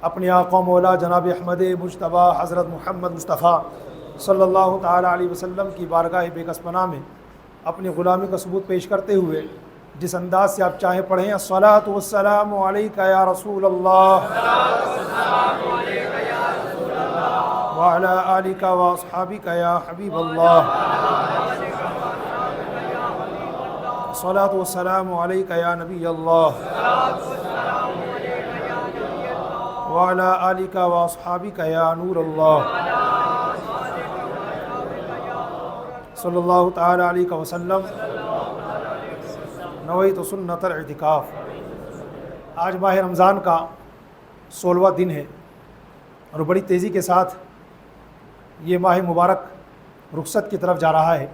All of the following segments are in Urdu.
اپنے آقا مولا جناب احمد مجتبیٰ حضرت محمد مصطفیٰ صلی اللہ تعالیٰ علیہ وسلم کی بارگاہ بے کس پناہ میں اپنی غلامی کا ثبوت پیش کرتے ہوئے جس انداز سے آپ چاہیں پڑھیں الصلاۃ والسلام علیک یا رسول اللہ وعلی آلک واصحابک یا حبیب اللہ الصلاۃ والسلام علیک یا نبی اللہ وعلی آلک واصحابک یا نور اللہ صلی اللہ تعالی علیہ وسلم نویت سنت الاعتکاف۔ آج ماہ رمضان کا 16واں دن ہے اور بڑی تیزی کے ساتھ یہ ماہ مبارک رخصت کی طرف جا رہا ہے۔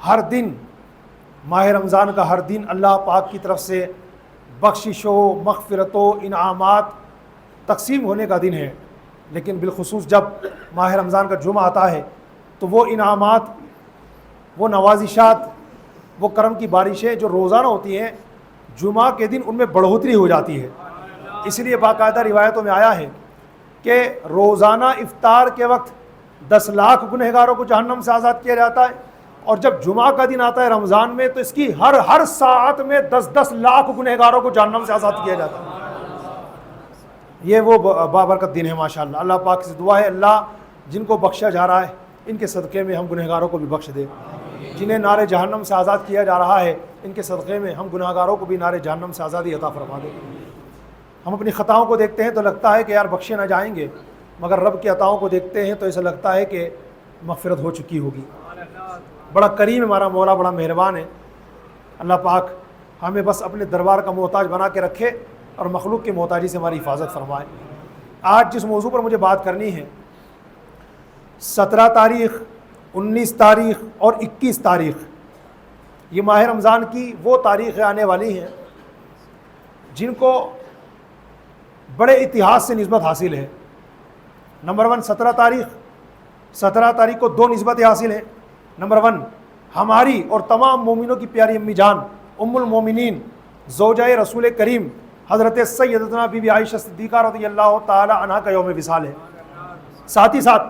ہر دن ماہ رمضان کا ہر دن اللہ پاک کی طرف سے بخشش و مغفرت و انعامات تقسیم ہونے کا دن ہے، لیکن بالخصوص جب ماہ رمضان کا جمعہ آتا ہے تو وہ انعامات، وہ نوازشات، وہ کرم کی بارشیں جو روزانہ ہوتی ہیں جمعہ کے دن ان میں بڑھوتری ہو جاتی ہے۔ اس لیے باقاعدہ روایتوں میں آیا ہے کہ روزانہ افطار کے وقت 10 لاکھ گنہگاروں کو جہنم سے آزاد کیا جاتا ہے، اور جب جمعہ کا دن آتا ہے رمضان میں تو اس کی ہر ساعت میں 10 لاکھ گنہگاروں کو جہنم سے آزاد کیا جاتا ہے۔ یہ وہ بابرکت دن ہے ماشاءاللہ۔ اللہ پاک سے دعا ہے اللہ جن کو بخشا جا رہا ہے ان کے صدقے میں ہم گنہگاروں کو بھی بخش دے، جنہیں نار جہنم سے آزاد کیا جا رہا ہے ان کے صدقے میں ہم گنہگاروں کو بھی نار جہنم سے آزادی عطا فرما دے۔ ہم اپنی خطاؤں کو دیکھتے ہیں تو لگتا ہے کہ یار بخشے نہ جائیں گے، مگر رب کی عطاؤں کو دیکھتے ہیں تو ایسا لگتا ہے کہ مغفرت ہو چکی ہوگی۔ بڑا کریم ہمارا مولا، بڑا مہربان ہے۔ اللہ پاک ہمیں بس اپنے دربار کا محتاج بنا کے رکھے اور مخلوق کی محتاجی سے ہماری حفاظت فرمائے۔ آج جس موضوع پر مجھے بات کرنی ہے، 17 تاریخ، 19 تاریخ اور 21 تاریخ، یہ ماہ رمضان کی وہ تاریخیں آنے والی ہیں جن کو بڑے اتحاد سے نسبت حاصل ہے۔ نمبر 1 17 تاریخ کو 2 نسبتیں حاصل ہیں۔ نمبر 1 ہماری اور تمام مومنوں کی پیاری امی جان ام المومنین زوجہ رسول کریم حضرت سیدتنا بی بی عائشہ صدیقہ رضی اللہ تعالی عنہا کا یوم وصال ہے۔ ساتھ ہی ساتھ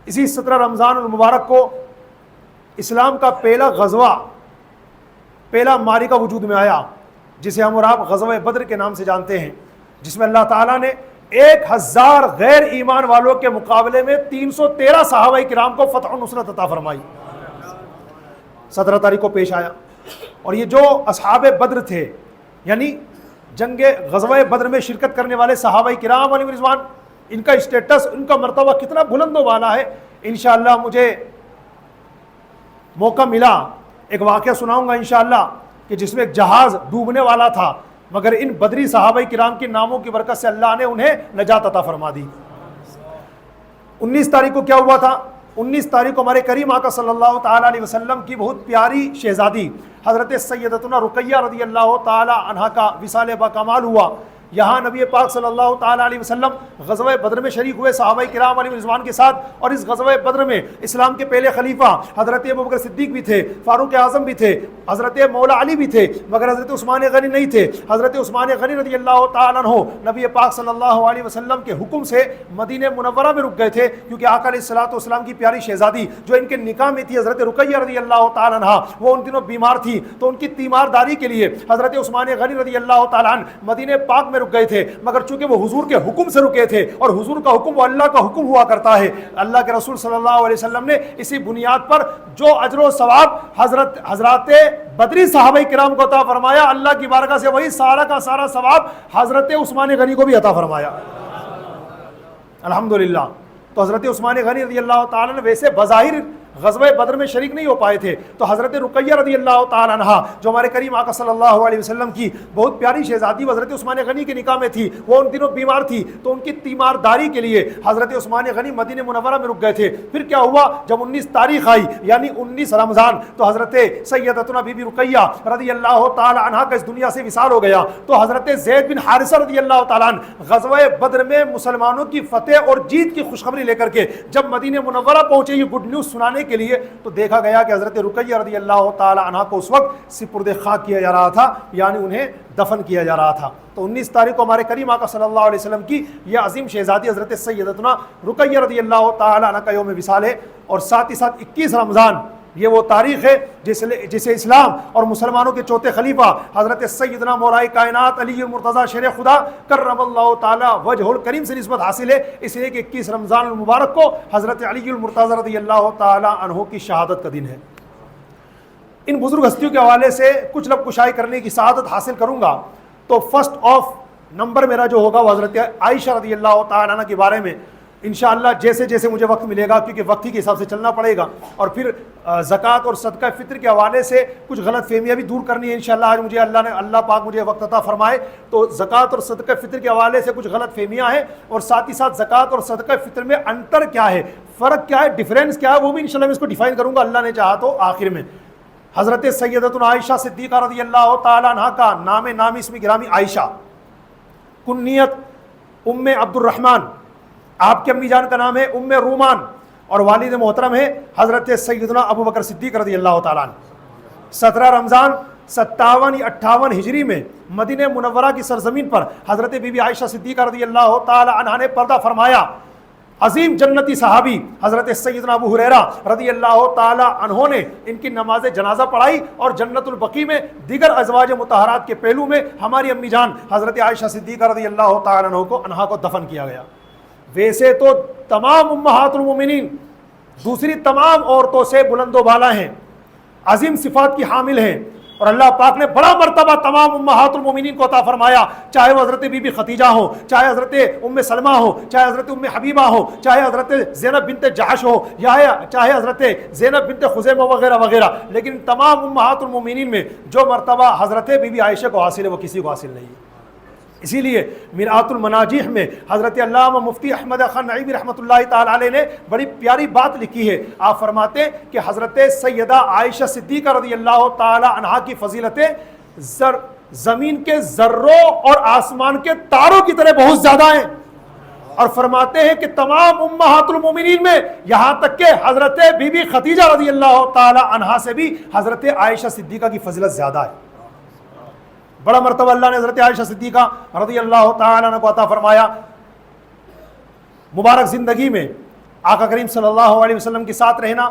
اسی 17 رمضان المبارک کو اسلام کا پہلا غزوہ، پہلا معرکہ وجود میں آیا جسے ہم اور آپ غزوہ بدر کے نام سے جانتے ہیں، جس میں اللہ تعالیٰ نے 1000 غیر ایمان والوں کے مقابلے میں 313 صحابہ کرام کو فتح و نصرت عطا فرمائی۔ 17 تاریخ کو پیش آیا، اور یہ جو اصحاب بدر تھے، یعنی جنگ غزوہ بدر میں شرکت کرنے والے صحابہ کرام علیہ رضوان، ان کا اسٹیٹس، ان کا مرتبہ کتنا بلند و بالا ہے۔ انشاءاللہ مجھے موقع ملا ایک واقعہ سناؤں گا انشاءاللہ کہ جس میں ایک جہاز ڈوبنے والا تھا، مگر ان بدری صحابہ کرام کے ناموں کی برکت سے اللہ نے انہیں نجات عطا فرما دی۔ 19 تاریخ کو کیا ہوا تھا؟ 19 تاریخ کو ہمارے کریم آقا صلی اللہ تعالیٰ علیہ وسلم کی بہت پیاری شہزادی حضرت سیدتنا رقیہ رضی اللہ تعالیٰ عنہا کا وصال با کمال ہوا۔ یہاں نبی پاک صلی اللہ تعالیٰ علیہ وسلم غزوہ بدر میں شریک ہوئے صحابہ کرام علیہ رضوان کے ساتھ، اور اس غزوہ بدر میں اسلام کے پہلے خلیفہ حضرت ابوبکر صدیق بھی تھے، فاروق اعظم بھی تھے، حضرت مولا علی بھی تھے، مگر حضرت عثمان غنی نہیں تھے۔ حضرت عثمان غنی رضی اللہ تعالیٰ عنہ نبی پاک صلی اللہ علیہ وسلم کے حکم سے مدینہ منورہ میں رک گئے تھے، کیونکہ آقا علیہ الصلوۃ والسلام کی پیاری شہزادی جو ان کے نکاح میں تھی حضرت رقیہ رضی اللہ تعالیٰ عنہ، وہ ان دنوں بیمار تھی، تو ان کی تیمارداری کے لیے حضرت عثمان غنی رضی اللہ تعالیٰ عنہ مدینہ پاک میں رک گئے تھے، مگر چونکہ وہ حضور کے حکم سے رکے تھے، اور حضور کا حکم وہ اللہ کا حکم ہوا کرتا ہے، اللہ کے رسول صلی اللہ علیہ وسلم نے اسی بنیاد پر جو اجر و ثواب حضرات بدری صحابہ کرام کو عطا فرمایا، اللہ کی بارگاہ سے وہی سارا کا سارا ثواب حضرت عثمان غنی کو بھی عطا فرمایا، الحمدللہ۔ تو حضرت عثمان غنی رضی اللہ تعالیٰ نے ویسے بظاہر غزوہ بدر میں شریک نہیں ہو پائے تھے، تو حضرت رقیہ رضی اللہ تعالیٰ عنہ جو ہمارے کریم آقا صلی اللہ علیہ وسلم کی بہت پیاری شہزادی حضرت عثمان غنی کے نکاح میں تھی، وہ ان دنوں بیمار تھی، تو ان کی تیمارداری کے لیے حضرت عثمان غنی مدینہ منورہ میں رک گئے تھے۔ پھر کیا ہوا، جب 19 تاریخ آئی یعنی 19 رمضان، تو حضرت سیدتنا بی بی رقیہ رضی اللہ تعالیٰ عنہ کا اس دنیا سے وصال ہو گیا، تو حضرت زید بن حارثہ رضی اللہ تعالیٰ عنہ غزوہ بدر میں مسلمانوں کی فتح اور جیت کی خوشخبری لے کر کے جب مدینہ منورہ پہنچے، یہ گڈ نیوز سنانے کے لیے تو دیکھا گیا کہ حضرت رقیہ رضی اللہ تعالی عنہ کو اس وقت سپرد خاک کیا جا رہا تھا، یعنی انہیں دفن کیا جا رہا تھا۔ تو 19 تاریخ کو ہمارے کریم آقا صلی اللہ علیہ وسلم کی یہ عظیم شہزادی حضرت سیدتنا رقیہ رضی اللہ تعالی عنہ کا یوم وصال ہے، اور ساتھ ہی ساتھ 21 رمضان یہ وہ تاریخ ہے جسے اسلام اور مسلمانوں کے چوتھے خلیفہ حضرت سیدنا مولائے کائنات علی المرتضیٰ شیر خدا کرم اللہ تعالی وجہ الکریم سے نسبت حاصل ہے، اس لیے کہ 21 رمضان المبارک کو حضرت علی المرتضیٰ رضی اللہ تعالی عنہ کی شہادت کا دن ہے۔ ان بزرگ ہستیوں کے حوالے سے کچھ لب کشائی کرنے کی سعادت حاصل کروں گا، تو فرسٹ آف نمبر میرا جو ہوگا وہ حضرت عائشہ رضی اللہ تعالی عنہ کے بارے میں انشاءاللہ جیسے جیسے مجھے وقت ملے گا، کیونکہ وقت کے حساب سے چلنا پڑے گا، اور پھر زکوٰۃ اور صدقہ فطر کے حوالے سے کچھ غلط فہمیاں بھی دور کرنی ہے انشاءاللہ۔ آج مجھے اللہ پاک مجھے وقت عطا فرمائے تو زکوٰۃ اور صدقہ فطر کے حوالے سے کچھ غلط فہمیاں ہیں، اور ساتھ ہی ساتھ زکوٰۃ اور صدقہ فطر میں انتر کیا ہے، فرق کیا ہے، ڈفرینس کیا ہے، وہ بھی انشاءاللہ میں اس کو ڈیفائن کروں گا اللہ نے چاہا تو آخر میں۔ حضرت سیدتنا عائشہ صدیقہ رضی اللہ تعالی عنہ کا نامی اسم گرامی عائشہ، کنیت ام عبد الرحمن، آپ کی امی جان کا نام ہے ام رومان، اور والد محترم ہے حضرت سیدنا ابو بکر صدیق رضی اللہ تعالیٰ عنہ۔ 17 رمضان 57 یا 58 ہجری میں مدینہ منورہ کی سرزمین پر حضرت بی بی عائشہ صدیقہ رضی اللہ تعالیٰ عنہ نے پردہ فرمایا۔ عظیم جنتی صحابی حضرت سیدنا ابو ہریرہ رضی اللہ تعالیٰ عنہ نے ان کی نماز جنازہ پڑھائی، اور جنت البقیع میں دیگر ازواج مطہرات کے پہلو میں ہماری امی جان حضرت عائشہ صدیقہ رضی اللہ تعالیٰ عنہ کو دفن کیا گیا۔ ویسے تو تمام امہات المومنین دوسری تمام عورتوں سے بلند و بالا ہیں، عظیم صفات کی حامل ہیں، اور اللہ پاک نے بڑا مرتبہ تمام امہات المومنین کو عطا فرمایا، چاہے وہ حضرت بی بی خدیجہ ہو، چاہے حضرت ام سلمہ ہو، چاہے حضرت ام حبیبہ ہو، چاہے حضرت زینب بنت جحش ہو، یا چاہے حضرت زینب بنت خزیمہ وغیرہ وغیرہ، لیکن تمام امہات المومنین میں جو مرتبہ حضرت بی بی عائشہ کو حاصل ہے وہ کسی کو حاصل نہیں ہے۔ اسی لیے مرآت المناجیح میں حضرت علامہ مفتی احمد خان نعیمی رحمۃ اللہ تعالی علیہ نے بڑی پیاری بات لکھی ہے۔ آپ فرماتے ہیں کہ حضرت سیدہ عائشہ صدیقہ رضی اللہ تعالی عنہا کی فضیلتیں زمین کے ذروں اور آسمان کے تاروں کی طرح بہت زیادہ ہیں، اور فرماتے ہیں کہ تمام امہات المومنین میں یہاں تک کہ حضرت بی بی خدیجہ رضی اللہ تعالی عنہا سے بھی حضرت عائشہ صدیقہ کی فضیلت زیادہ ہے۔ بڑا مرتبہ اللہ نے حضرت عائشہ صدیقہ رضی اللہ تعالی عنہ کو عطا فرمایا۔ مبارک زندگی میں آقا کریم صلی اللہ علیہ وسلم کے ساتھ رہنا،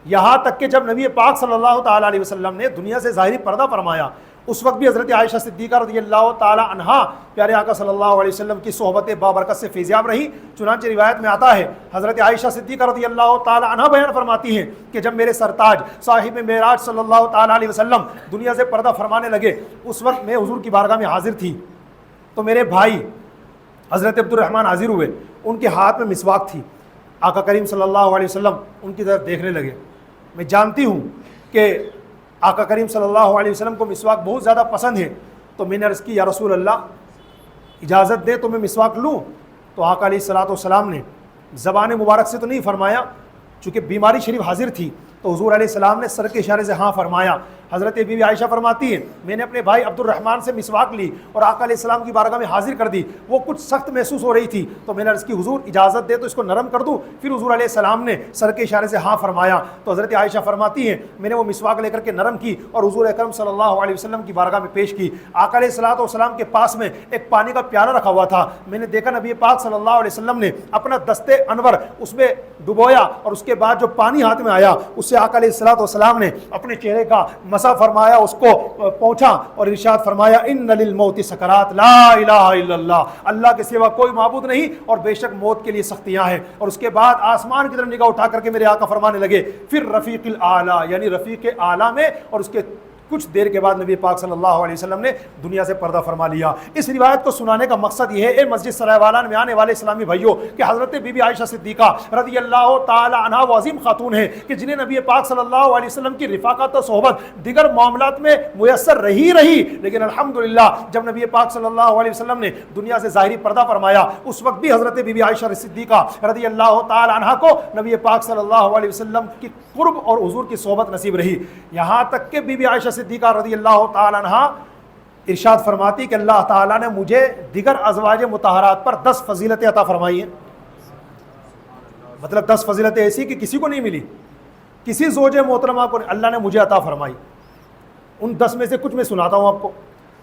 یہاں تک کہ جب نبی پاک صلی اللہ تعالی علیہ وسلم نے دنیا سے ظاہری پردہ فرمایا، اس وقت بھی حضرت عائشہ صدیقہ رضی اللہ تعالی عنہا پیارے آقا صلی اللہ علیہ وسلم کی صحبت بابرکت سے فیضیاب رہی۔ چنانچہ روایت میں آتا ہے حضرت عائشہ صدیقہ رضی اللہ تعالی عنہا بیان فرماتی ہیں کہ جب میرے سرتاج صاحب معراج صلی اللہ تعالی علیہ وسلم دنیا سے پردہ فرمانے لگے، اس وقت میں حضور کی بارگاہ میں حاضر تھی، تو میرے بھائی حضرت عبد الرحمن حاضر ہوئے، ان کے ہاتھ میں مسواک تھی۔ آقا کریم صلی اللہ علیہ وسلم ان کی طرف دیکھنے لگے۔ میں جانتی ہوں کہ آقا کریم صلی اللہ علیہ وسلم کو مسواک بہت زیادہ پسند ہے، تو میں نے عرض کی یا رسول اللہ اجازت دے تو میں مسواک لوں؟ تو آقا علیہ الصلوۃ والسلام نے زبان مبارک سے تو نہیں فرمایا، چونکہ بیماری شریف حاضر تھی، تو حضور علیہ السلام نے سر کے اشارے سے ہاں فرمایا۔ حضرت بی بی عائشہ فرماتی ہیں میں نے اپنے بھائی عبد الرحمن سے مسواک لی اور آقا علیہ السلام کی بارگاہ میں حاضر کر دی، وہ کچھ سخت محسوس ہو رہی تھی، تو میں نے عرض کی حضور اجازت دے تو اس کو نرم کر دوں؟ پھر حضور علیہ السلام نے سر کے اشارے سے ہاں فرمایا، تو حضرت عائشہ فرماتی ہیں میں نے وہ مسواک لے کر کے نرم کی اور حضور اکرم صلی اللہ علیہ وسلم کی بارگاہ میں پیش کی۔ آقا علیہ السلام کے پاس میں ایک پانی کا پیالہ رکھا ہوا تھا، میں نے دیکھا نبی پاک صلی اللہ علیہ وسلم نے اپنا دست انور اس میں ڈبویا، اور اس کے بعد جو پانی ہاتھ میں آیا اس سے آقا علیہ السلام نے اپنے چہرے کا مسح فرمایا، اس کو پہنچا اور ارشاد فرمایا ان للموت سکرات لا الہ الا اللہ، اللہ کے سوا کوئی معبود نہیں اور بے شک موت کے لیے سختیاں ہیں۔ اور اس کے بعد آسمان کی طرف نگاہ اٹھا کر کے میرے آقا فرمانے لگے پھر رفیق الاعلی، یعنی رفیق اعلیٰ میں، اور اس کے کچھ دیر کے بعد نبی پاک صلی اللہ علیہ وسلم نے دنیا سے پردہ فرما لیا۔ اس روایت کو سنانے کا مقصد یہ ہے اے مسجد سرائے والان میں آنے والے اسلامی بھائیوں کہ حضرت بی بی عائشہ صدیقہ رضی اللہ تعالی عنہا وہ عظیم خاتون ہیں کہ جنہیں نبی پاک صلی اللہ علیہ وسلم کی رفاقت و صحبت دیگر معاملات میں میسر رہی، لیکن الحمدللہ جب نبی پاک صلی اللہ علیہ وسلم نے دنیا سے ظاہری پردہ فرمایا، اس وقت بھی حضرت بی بی عائشہ صدیقہ رضی اللہ تعالی عنہا کو نبی پاک صلی اللہ علیہ وسلم کی قرب اور حضور کی صحبت نصیب رہی، یہاں تک کہ بی بی عائشہ صدیقہ رضی اللہ تعالی عنہا ارشاد فرماتی کہ اللہ تعالیٰ نے مجھے دیگر ازواج مطہرات پر 10 فضیلتیں عطا فرمائی ہیں، مطلب 10 فضیلتیں ایسی کہ کسی کو نہیں ملی، کسی زوج محترمہ کو اللہ نے مجھے عطا فرمائی، ان 10 میں سے کچھ میں سناتا ہوں آپ کو۔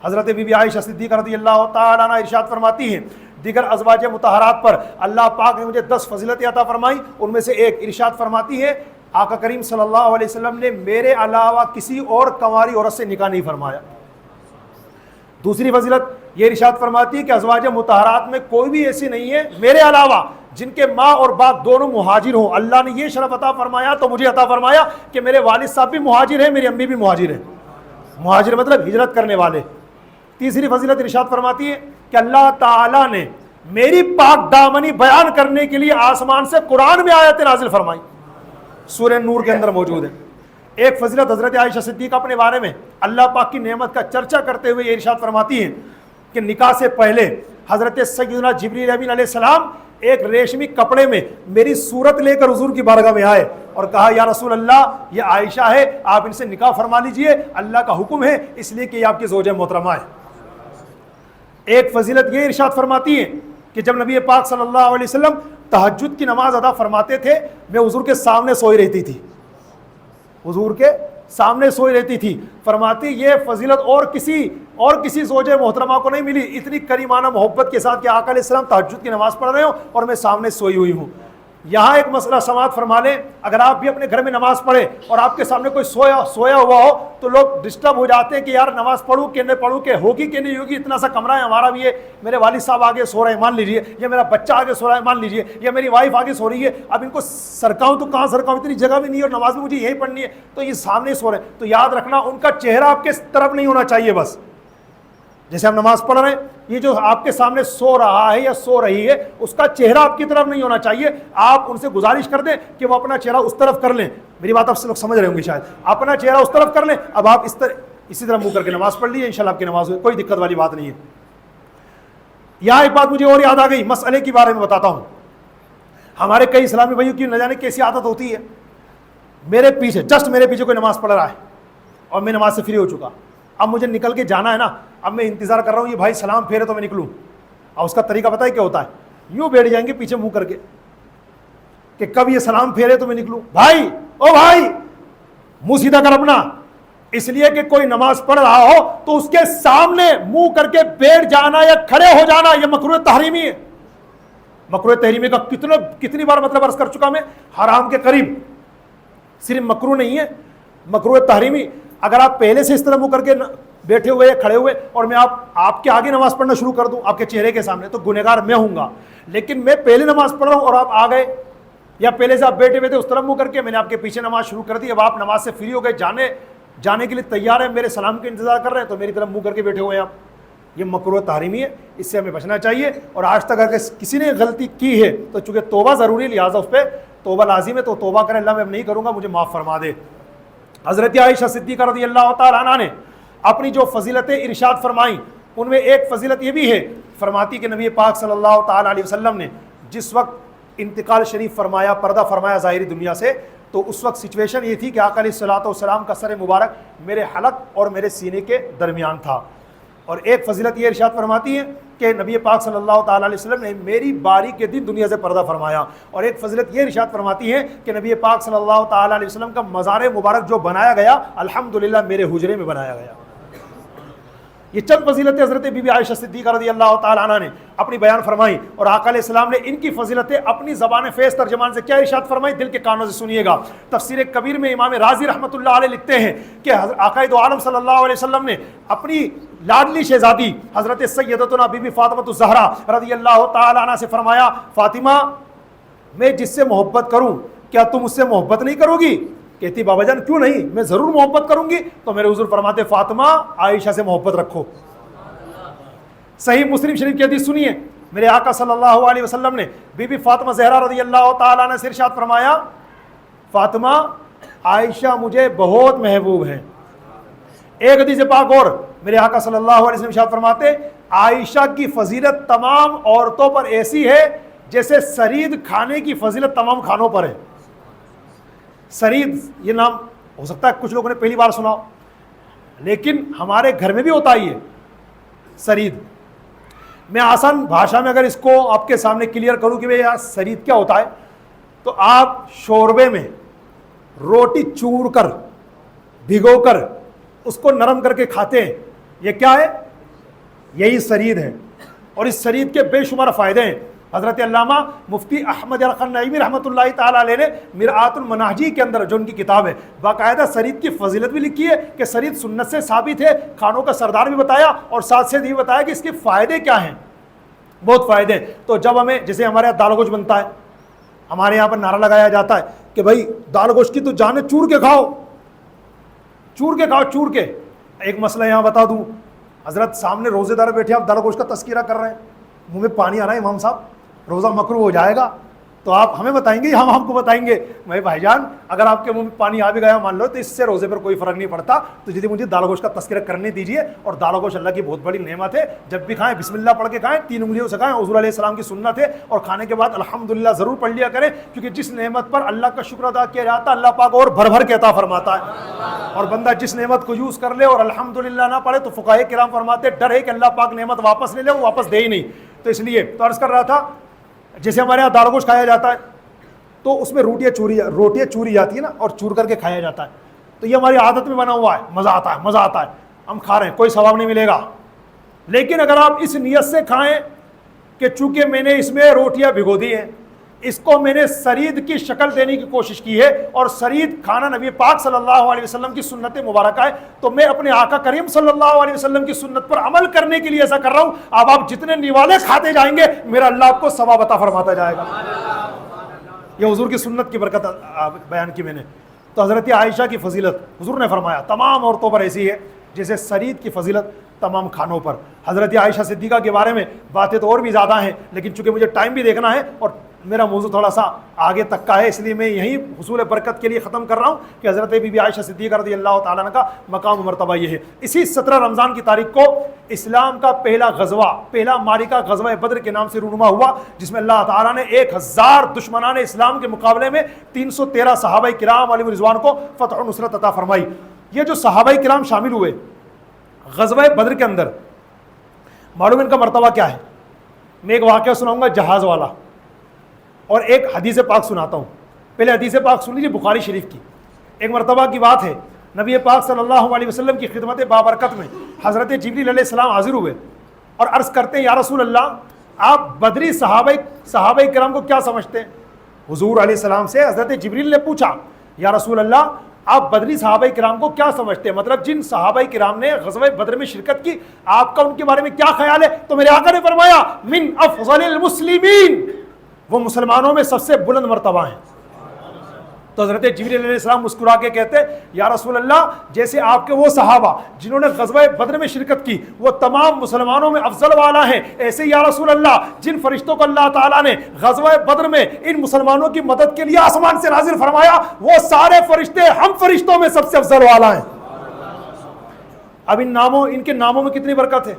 حضرت بی بی عائشہ صدیقہ رضی اللہ تعالیٰ عنہ ارشاد فرماتی ہیں دیگر ازواج مطہرات پر اللہ پاک نے مجھے 10 فضیلتیں عطا فرمائی، ان میں سے ایک ارشاد فرماتی ہے آقا کریم صلی اللہ علیہ وسلم نے میرے علاوہ کسی اور کنواری عورت سے نکاح نہیں فرمایا۔ دوسری فضیلت یہ ارشاد فرماتی ہے کہ ازواج مطہرات میں کوئی بھی ایسی نہیں ہے میرے علاوہ جن کے ماں اور باپ دونوں مہاجر ہوں۔ اللہ نے یہ شرف عطا فرمایا تو مجھے عطا فرمایا کہ میرے والد صاحب بھی مہاجر ہیں، میری امی بھی مہاجر ہیں۔ مہاجر مطلب ہجرت کرنے والے۔ تیسری فضیلت ارشاد فرماتی ہے کہ اللہ تعالیٰ نے میری پاک دامنی بیان کرنے کے لیے آسمان سے قرآن میں آیتیں نازل فرمائی، سورہ نور کے اندر موجود ہے۔ ایک فضیلت حضرت عائشہ صدیقہ اپنے بارے میں اللہ پاک کی نعمت کا چرچا کرتے ہوئے یہ ارشاد فرماتی ہیں کہ نکاح سے پہلے حضرت سیدنا جبریل امین علیہ السلام ایک ریشمی کپڑے میں میری صورت لے کر حضور کی بارگاہ میں آئے اور کہا یا رسول اللہ یہ عائشہ ہے، آپ ان سے نکاح فرما لیجئے، اللہ کا حکم ہے اس لیے کہ یہ آپ کی زوجہ محترمہ ہے۔ ایک فضیلت یہ ارشاد فرماتی ہے کہ جب نبی پاک صلی اللہ علیہ وسلم تہجد کی نماز ادا فرماتے تھے میں حضور کے سامنے سوئی رہتی تھی، حضور کے سامنے سوئی رہتی تھی۔ فرماتی یہ فضیلت اور کسی زوجہ محترمہ کو نہیں ملی، اتنی کریمانہ محبت کے ساتھ کہ آقا علیہ السلام تہجد کی نماز پڑھ رہے ہوں اور میں سامنے سوئی ہوئی ہوں۔ یہاں ایک مسئلہ سماعت فرما لیں، اگر آپ بھی اپنے گھر میں نماز پڑھیں اور آپ کے سامنے کوئی سویا ہوا ہو تو لوگ ڈسٹرب ہو جاتے ہیں کہ یار نماز پڑھوں کہ نہیں پڑھوں، کہ ہوگی کہ نہیں ہوگی، اتنا سا کمرہ ہے ہمارا بھی ہے، میرے والد صاحب آگے سو رہے ہیں مان لیجیے، یا میرا بچہ آگے سو رہا ہے مان لیجیے، یا میری وائف آگے سو رہی ہے، اب ان کو سرکاؤں تو کہاں سرکاؤں، اتنی جگہ بھی نہیں ہے اور نماز بھی مجھے یہیں پڑھنی ہے، تو یہ سامنے سو رہے ہیں۔ تو یاد رکھنا ان کا چہرہ آپ کے طرف نہیں ہونا چاہیے، بس جیسے ہم نماز پڑھ رہے ہیں یہ جو آپ کے سامنے سو رہا ہے یا سو رہی ہے اس کا چہرہ آپ کی طرف نہیں ہونا چاہیے۔ آپ ان سے گزارش کر دیں کہ وہ اپنا چہرہ اس طرف کر لیں، میری بات آپ سے لوگ سمجھ رہے ہوں گے شاید، اپنا چہرہ اس طرف کر لیں، اب آپ اسی طرح منہ کر کے نماز پڑھ لیجیے، انشاءاللہ آپ کی نماز ہوئی، کوئی دقت والی بات نہیں ہے۔ یہاں ایک بات مجھے اور یاد آ گئی، مسئلے کے بارے میں بتاتا ہوں۔ ہمارے کئی اسلامی بھائیوں کی نہ جانے کیسی عادت ہوتی ہے، میرے پیچھے جسٹ میرے پیچھے کوئی نماز پڑھ رہا ہے اور میں نماز سے فری ہو چکا، اب مجھے نکل کے جانا ہے نا، اب میں انتظار کر رہا ہوں یہ بھائی سلام پھیرے تو میں نکلوں، اور اس کا طریقہ پتہ ہے کیا ہوتا ہے، یوں بیٹھ جائیں گے پیچھے منہ کر کے کہ کب یہ سلام پھیرے تو میں نکلوں۔ بھائی او بھائی منہ سیدھا کر اپنا، اس لیے کہ کوئی نماز پڑھ رہا ہو تو اس کے سامنے منہ کر کے بیٹھ جانا یا کھڑے ہو جانا یہ مکروہ تحریمی ہے۔ مکروہ تحریمی کا کتنی بار مطلب عرض کر چکا میں، حرام کے قریب، صرف مکروہ نہیں ہے، مکروہ تحریمی۔ اگر آپ پہلے سے اس طرح منہ کر کے بیٹھے ہوئے یا کھڑے ہوئے اور میں آپ کے آگے نماز پڑھنا شروع کر دوں آپ کے چہرے کے سامنے تو گنہگار میں ہوں گا، لیکن میں پہلے نماز پڑھ رہا ہوں اور آپ آ گئے، یا پہلے سے آپ بیٹھے ہوئے تھے اس طرح منہ کر کے میں نے آپ کے پیچھے نماز شروع کر دی، اب آپ نماز سے فری ہو گئے، جانے کے لیے تیار ہیں، میرے سلام کے انتظار کر رہے ہیں تو میری طرف منہ کر کے بیٹھے ہوئے ہیں آپ، یہ مکروہ تحریمی ہے، اس سے ہمیں بچنا چاہیے۔ اور آج تک اگر کسی نے غلطی کی ہے تو چونکہ توبہ ضروری لہٰذا اس پہ توبہ لازم ہے، تو توبہ کریں، اللہ میں اب نہیں کروں گا مجھے معاف فرما دے۔ حضرت عائشہ صدیقہ رضی اللہ تعالیٰ عنہ نے اپنی جو فضیلتیں ارشاد فرمائیں ان میں ایک فضیلت یہ بھی ہے، فرماتی کہ نبی پاک صلی اللہ تعالیٰ علیہ وسلم نے جس وقت انتقال شریف فرمایا، پردہ فرمایا ظاہری دنیا سے، تو اس وقت سچویشن یہ تھی کہ آقا علیہ الصلوۃ والسلام کا سر مبارک میرے حلق اور میرے سینے کے درمیان تھا۔ اور ایک فضیلت یہ ارشاد فرماتی ہے کہ نبی پاک صلی اللہ تعالیٰ علیہ وسلم نے میری باری کے دن دنیا سے پردہ فرمایا۔ اور ایک فضیلت یہ ارشاد فرماتی ہے کہ نبی پاک صلی اللہ تعالیٰ علیہ وسلم کا مزار مبارک جو بنایا گیا الحمدللہ میرے حجرے میں بنایا گیا۔ یہ چند فضیلتیں حضرت بی بی عائشہ صدیقہ رضی اللہ تعالیٰ عنہ نے اپنی بیان فرمائی، اور آقا علیہ السلام نے ان کی فضیلتیں اپنی زبان فیض ترجمان سے کیا ارشاد فرمائی، دل کے کانوں سے سنیے گا۔ تفسیر کبیر میں امام رازی رحمۃ اللہ علیہ لکھتے ہیں کہ آقا دو عالم صلی اللہ علیہ وسلم نے اپنی لاڈلی شہزادی حضرت سیدتنا بی بی فاطمہ الزہرا رضی اللہ تعالیٰ عنہ سے فرمایا، فاطمہ میں جس سے محبت کروں کیا تم اس سے محبت نہیں کرو گی؟ کہتی بابا جان کیوں نہیں، میں ضرور محبت کروں گی۔ تو میرے حضور فرماتے فاطمہ عائشہ سے محبت رکھو۔ صحیح مسلم شریف کی حدیث سنیے، میرے آقا صلی اللہ علیہ وسلم نے بی بی فاطمہ زہرا رضی اللہ تعالیٰ عنہ سے ارشاد فرمایا، فاطمہ عائشہ مجھے بہت محبوب ہیں۔ ایک حدیث پاک اور میرے آقا صلی اللہ علیہ وسلم ارشاد فرماتے عائشہ کی فضیلت تمام عورتوں پر ایسی ہے جیسے سرید کھانے کی فضیلت تمام کھانوں پر ہے۔ سرید یہ نام ہو سکتا ہے کچھ لوگوں نے پہلی بار سنا ہو، لیکن ہمارے گھر میں بھی ہوتا ہی ہے سرید۔ میں آسان بھاشا میں اگر اس کو آپ کے سامنے کلیئر کروں کہ بھئی یار سرید کیا ہوتا ہے، تو آپ شوربے میں روٹی چور کر بھگو کر اس کو نرم کر کے کھاتے ہیں. یہ کیا ہے؟ یہی سرید ہے, اور اس سرید کے بے شمار فائدے ہیں. حضرت علامہ مفتی احمد یرقی نعیمی رحمۃ اللہ تعالیٰ علیہ نے مرآت المناہجی کے اندر جو ان کی کتاب ہے باقاعدہ سرید کی فضیلت بھی لکھی ہے کہ سرید سنت سے ثابت ہے, کھانوں کا سردار بھی بتایا, اور ساتھ سے یہ بتایا کہ اس کے فائدے کیا ہیں. بہت فائدے ہیں. تو جب ہمیں جیسے ہمارے یہاں دال گوشت بنتا ہے, ہمارے یہاں پر نعرہ لگایا جاتا ہے کہ بھائی دال گوشت کی تو جان ہے, چور کے کھاؤ, چور کے کھاؤ, چور کے. ایک مسئلہ یہاں بتا دوں, حضرت سامنے روزے دار بیٹھے آپ دال گوشت کا تذکرہ کر رہے ہیں, منہ میں پانی آ رہا ہے, امام صاحب روزہ مکروہ ہو جائے گا, تو آپ ہمیں بتائیں گے, ہم آپ کو بتائیں گے. میں بھائی جان اگر آپ کے منہ میں پانی آ بھی گیا مان لو تو اس سے روزے پر کوئی فرق نہیں پڑتا, تو جدی مجھے دال گوشت کا تذکرہ کرنے دیجیے. اور دال گوشت اللہ کی بہت بڑی نعمت ہے, جب بھی کھائیں بسم اللہ پڑھ کے کھائیں, 3 انگلیوں سے کھائیں, حضور علیہ السلام کی سنت ہے. اور کھانے کے بعد الحمدللہ ضرور پڑھ لیا کریں, کیونکہ جس نعمت پر اللہ کا شکر ادا کیا جاتا ہے اللہ پاک اور بھر بھر کے عطا فرماتا ہے. اور بندہ جس نعمت کو یوز کر لے اور الحمدللہ نہ پڑھے تو فقہاء کرام فرماتے ڈر ہے کہ اللہ پاک نعمت واپس لے لے, وہ واپس دے ہی نہیں. تو اس لیے تو عرض کر رہا تھا, جیسے ہمارے یہاں دال گوشت کھایا جاتا ہے تو اس میں روٹیاں چوری جاتی ہے نا, اور چور کر کے کھایا جاتا ہے. تو یہ ہماری عادت میں بنا ہوا ہے, مزہ آتا ہے, مزہ آتا ہے, ہم کھا رہے ہیں, کوئی ثواب نہیں ملے گا. لیکن اگر آپ اس نیت سے کھائیں کہ چونکہ میں نے اس میں روٹیاں بھگو دی ہیں, اس کو میں نے سرید کی شکل دینے کی کوشش کی ہے, اور سرید کھانا نبی پاک صلی اللہ علیہ وسلم کی سنت مبارکہ ہے, تو میں اپنے آقا کریم صلی اللہ علیہ وسلم کی سنت پر عمل کرنے کے لیے ایسا کر رہا ہوں. اب آپ جتنے نوالے کھاتے جائیں گے میرا اللہ آپ کو ثواب عطا فرماتا جائے گا. یہ حضور کی سنت کی برکت بیان کی میں نے. تو حضرت عائشہ کی فضیلت حضور نے فرمایا تمام عورتوں پر ایسی ہے جیسے سرید کی فضیلت تمام کھانوں پر. حضرت عائشہ صدیقہ کے بارے میں باتیں تو اور بھی زیادہ ہیں, لیکن چونکہ مجھے ٹائم بھی دیکھنا ہے اور میرا موضوع تھوڑا سا آگے تک کا ہے, اس لیے میں یہیں حصول برکت کے لیے ختم کر رہا ہوں کہ حضرت بی بی عائشہ صدیقہ رضی اللہ تعالیٰ عنہ کا مقام و مرتبہ یہ ہے. اسی 17 رمضان کی تاریخ کو اسلام کا پہلا غزوہ, پہلا معرکہ غزوہ بدر کے نام سے رونما ہوا, جس میں اللہ تعالیٰ نے 1000 دشمنان اسلام کے مقابلے میں 313 صحابہ کرام علیہ رضوان کو فتح و نصرت عطا فرمائی. یہ جو صحابہ کرام شامل ہوئے غزوہ بدر کے اندر, معلوم ان کا مرتبہ کیا ہے. میں ایک واقعہ سناؤں گا جہاز والا, اور ایک حدیث پاک سناتا ہوں. پہلے حدیث پاک سن لیجیے بخاری شریف کی. ایک مرتبہ کی بات ہے, نبی پاک صلی اللہ علیہ وسلم کی خدمت بابرکت میں حضرت جبریل علیہ السلام حاضر ہوئے اور عرض کرتے ہیں یا رسول اللہ آپ بدری صحابہ کرام کو کیا سمجھتے ہیں. حضور علیہ السلام سے حضرت جبریل نے پوچھا یا رسول اللہ آپ بدری صحابہ کرام کو کیا سمجھتے ہیں, مطلب جن صحابہ کرام نے غزوہ بدر میں شرکت کی آپ کا ان کے بارے میں کیا خیال ہے. تو میرے آقا نے فرمایا من افضل المسلمین, وہ مسلمانوں میں سب سے بلند مرتبہ ہیں. تو حضرت جبریل علیہ السلام مسکرا کے کہتے یا رسول اللہ جیسے آپ کے وہ صحابہ جنہوں نے غزوہ بدر میں شرکت کی وہ تمام مسلمانوں میں افضل والا ہیں, ایسے یا رسول اللہ جن فرشتوں کو اللہ تعالیٰ نے غزوہ بدر میں ان مسلمانوں کی مدد کے لیے آسمان سے نازل فرمایا وہ سارے فرشتے ہم فرشتوں میں سب سے افضل والا ہیں. اب ان کے ناموں میں کتنی برکت ہے.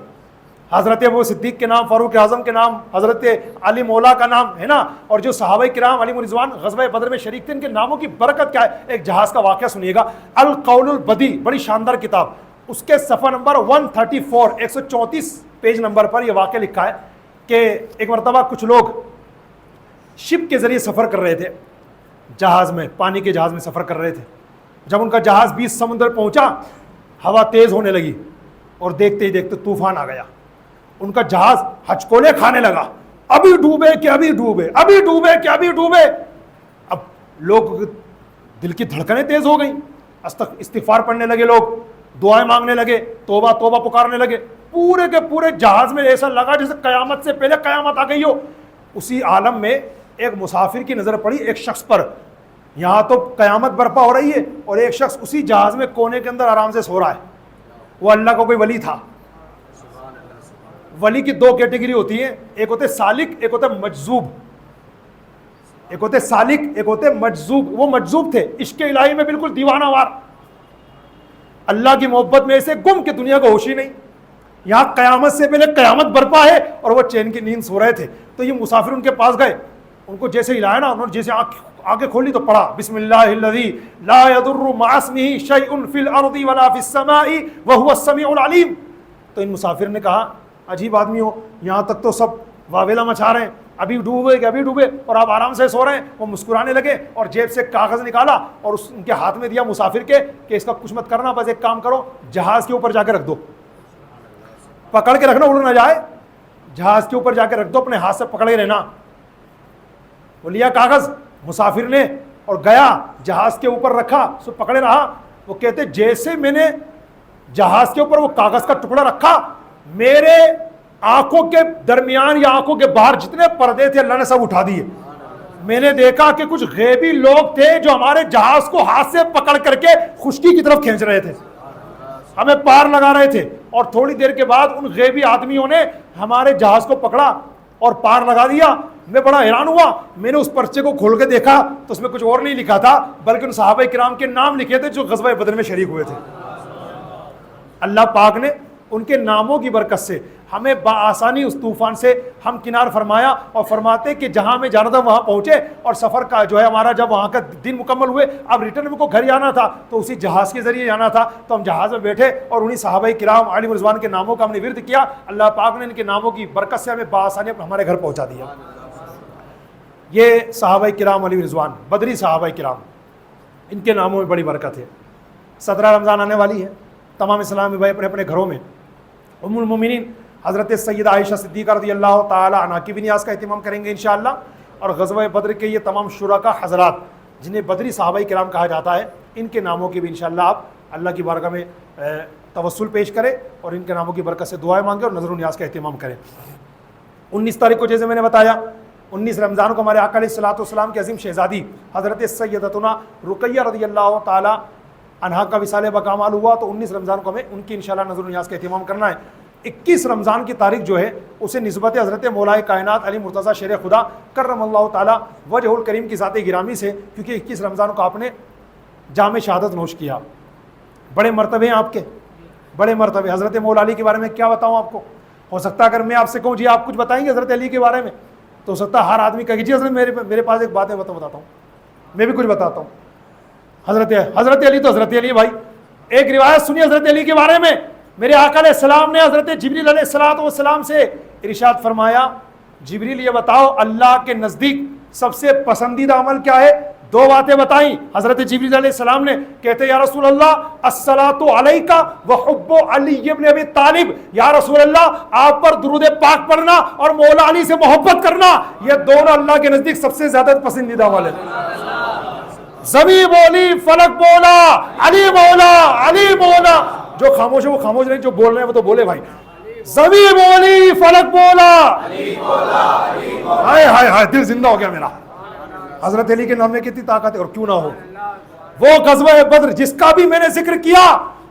حضرت ابو صدیق کے نام, فاروق اعظم کے نام, حضرت علی مولا کا نام ہے نا, اور جو صحابہ کرام علی رضوان غزوہ بدر میں شریک تھے ان کے ناموں کی برکت کیا ہے. ایک جہاز کا واقعہ سنیے گا, القول البدی, بڑی شاندار کتاب, اس کے صفحہ نمبر 134 134 پیج نمبر پر یہ واقعہ لکھا ہے کہ ایک مرتبہ کچھ لوگ شپ کے ذریعے سفر کر رہے تھے, جہاز میں, پانی کے جہاز میں سفر کر رہے تھے. جب ان کا جہاز 20 سمندر پہنچا ہوا تیز ہونے لگی اور دیکھتے ہی دیکھتے طوفان آ گیا. ان کا جہاز ہچکولے کھانے لگا, ابھی ڈوبے کہ ابھی ڈوبے, ابھی ڈوبے کہ ابھی ڈوبے. اب لوگ دل کی دھڑکنیں تیز ہو گئیں, استغفار پڑھنے لگے, لوگ دعائیں مانگنے لگے, توبہ توبہ پکارنے لگے. پورے کے پورے جہاز میں ایسا لگا جیسے قیامت سے پہلے قیامت آ گئی ہو. اسی عالم میں ایک مسافر کی نظر پڑی ایک شخص پر, یہاں تو قیامت برپا ہو رہی ہے اور ایک شخص اسی جہاز میں کونے کے اندر آرام سے سو رہا ہے. وہ اللہ کا کوئی ولی تھا. ولی کی 2 کیٹیگری ہوتی ہیں, ایک ہوتے سالک, ایک ہوتے مجذوب. ایک ہوتے سالک, ایک ہوتے مجذوب. وہ مجذوب تھے, عشق الہی میں بالکل دیوانہ وار, اللہ کی محبت میں ایسے گم کہ دنیا کا ہوش ہی نہیں. یہاں قیامت سے پہلے قیامت برپا ہے اور وہ چین کی نیند سو رہے تھے. تو یہ مسافر ان کے پاس گئے, ان کو جیسے ہلایا نا, انہوں نے جیسے آنکھیں کھولی تو پڑھا بسم اللہ الذی لا یضر مع اسمہ شیء فی الارض ولا فی السماء وہو السمیع العلیم. تو ان مسافر نے کہا عجیب آدمی ہو, یہاں تک تو سب واویلا مچا رہے ہیں، ابھی ڈوبے کہ ابھی ڈوبے، اور آپ آرام سے سو رہے ہیں. وہ مسکرانے لگے اور جیب سے کاغذ نکالا اور ان کے ہاتھ میں دیا مسافر کے کہ اس کا کچھ مت کرنا، بس ایک کام کرو، جہاز کے اوپر جا کے رکھ دو، پکڑ کے رکھنا، اڑ نہ جائے، جہاز کے اوپر جا کے رکھ دو، اپنے ہاتھ سے پکڑے رہنا. وہ لیا کاغذ مسافر نے اور گیا جہاز کے اوپر رکھا، سو پکڑے رہا. وہ کہتے جیسے میں نے جہاز کے اوپر وہ کاغذ کا ٹکڑا رکھا، میرے آنکھوں کے درمیان یا آنکھوں کے باہر جتنے پردے تھے اللہ نے سب اٹھا دیے. میں نے دیکھا کہ کچھ غیبی لوگ تھے جو ہمارے جہاز کو ہاتھ سے پکڑ کر کے خشکی کی طرف کھینچ رہے تھے، ہمیں پار لگا رہے تھے. اور تھوڑی دیر کے بعد ان غیبی آدمیوں نے ہمارے جہاز کو پکڑا اور پار لگا دیا. میں بڑا حیران ہوا، میں نے اس پرچے کو کھول کے دیکھا تو اس میں کچھ اور نہیں لکھا تھا بلکہ ان صحابہ کرام کے نام لکھے تھے جو غزوہ بدر میں شریک ہوئے تھے. اللہ پاک نے ان کے ناموں کی برکت سے ہمیں بآسانی اس طوفان سے ہم کنار فرمایا، اور فرماتے کہ جہاں میں جانا تھا وہاں پہنچے، اور سفر کا جو ہے ہمارا جب وہاں کا دن مکمل ہوئے، اب ریٹرن میں کو گھر جانا تھا تو اسی جہاز کے ذریعے جانا تھا. تو ہم جہاز میں بیٹھے اور انہی صحابہ کرام علیہ رضوان کے ناموں کا ہم نے ورد کیا. اللہ پاک نے ان کے ناموں کی برکت سے ہمیں بآسانی ہمارے گھر پہنچا دیا. یہ صحابہ کرام علیہ رضوان، بدری صحابہ کرام، ان کے ناموں میں بڑی برکت ہے. 17 رمضان آنے والی ہے، تمام اسلامی بھائی اپنے اپنے گھروں میں ام المومنین حضرت سیدہ عائشہ صدیقہ رضی اللہ تعالی عنہا کی بھی نیاز کا اہتمام کریں گے انشاءاللہ. اور غزوہ بدر کے یہ تمام شرکا حضرات جنہیں بدری صحابہ کرام کہا جاتا ہے، ان کے ناموں کی بھی انشاءاللہ آپ اللہ کی بارگاہ میں توسل پیش کریں اور ان کے ناموں کی برکت سے دعائیں مانگیں اور نظر و نیاز کا اہتمام کریں. 19 تاریخ کو جیسے میں نے بتایا، 19 رمضان کو ہمارے آقا علیہ الصلوۃ والسلام کی عظیم شہزادی حضرت سیدتنا رقیہ رضی اللہ تعالی عنہا کا وصال بکمال ہوا. تو 19 رمضان کو ہمیں ان کی انشاءاللہ نظر و نیاز کا اہتمام کرنا ہے. 21 رمضان کی تاریخ جو ہے اسے نسبت حضرت مولا کائنات علی مرتضیٰ شیر خدا کرم اللہ تعالی وجہ الکریم کی ذات گرامی سے، کیونکہ 21 رمضان کو آپ نے جام شہادت نوش کیا. بڑے مرتبے ہیں آپ کے، بڑے مرتبے. حضرت مولا علی کے بارے میں کیا بتاؤں آپ کو؟ ہو سکتا ہے اگر میں آپ سے کہوں جی آپ کچھ بتائیں گے حضرت علی کے بارے میں تو ہو سکتا ہے ہر آدمی کہے جی حضرت میرے پاس ایک بات ہے بتاتا ہوں، میں بھی کچھ بتاتا ہوں. حضرت علی تو حضرت علی بھائی. ایک روایت سنی حضرت علی کے بارے میں، میرے آقا علیہ السلام نے حضرت جبریل علیہ الصلوۃ والسلام سے ارشاد فرمایا، جبریل یہ بتاؤ اللہ کے نزدیک سب سے پسندیدہ عمل کیا ہے؟ 2 باتیں بتائیں حضرت جبریل علیہ السلام نے. کہتے یا رسول اللہ الصلاۃ علیک وحب علی ابن ابی طالب، یا رسول اللہ آپ پر درود پاک پڑھنا اور مولا علی سے محبت کرنا، یہ دونوں اللہ کے نزدیک سب سے زیادہ پسندیدہ عمل ہے. زمین بولی فلک بولا، علی مولا علی مولا. جو خاموش ہے وہ خاموش رہے، جو بول رہے ہیں وہ تو بولے بھائی. زمین بولی فلک بولا، ہائے ہائے ہائے، دل زندہ ہو گیا میرا. حضرت علی کے نام میں کتنی طاقت ہے، اور کیوں نہ ہو. وہ غزوہ بدر جس کا بھی میں نے ذکر کیا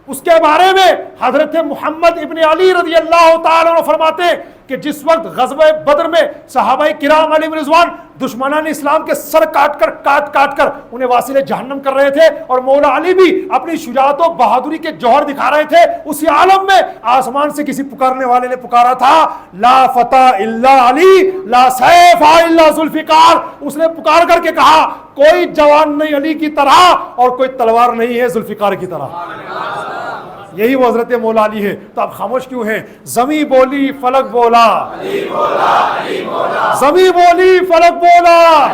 اس کے بارے میں حضرت محمد ابن علی رضی اللہ تعالیٰ عنہ فرماتے ہیں کہ جس وقت غزوہ بدر میں صحابہ کرام علیہ رضوان دشمنان اسلام کے سر کاٹ کر انہیں واصل جہنم کر رہے تھے، اور مولا علی بھی اپنی شجاعت و بہادری کے جوہر دکھا رہے تھے، اسی عالم میں آسمان سے کسی پکارنے والے نے پکارا تھا، لا فتح الا علی لا سیف الا ذوالفقار. اس نے پکار کر کے کہا کوئی جوان نہیں علی کی طرح اور کوئی تلوار نہیں ہے ذوالفقار کی طرح. یہی وہ حضرت مولا علی ہے. تو آپ خاموش کیوں ہیں؟ زمیں بولی فلک بولا، زمیں بولی فلک بولا،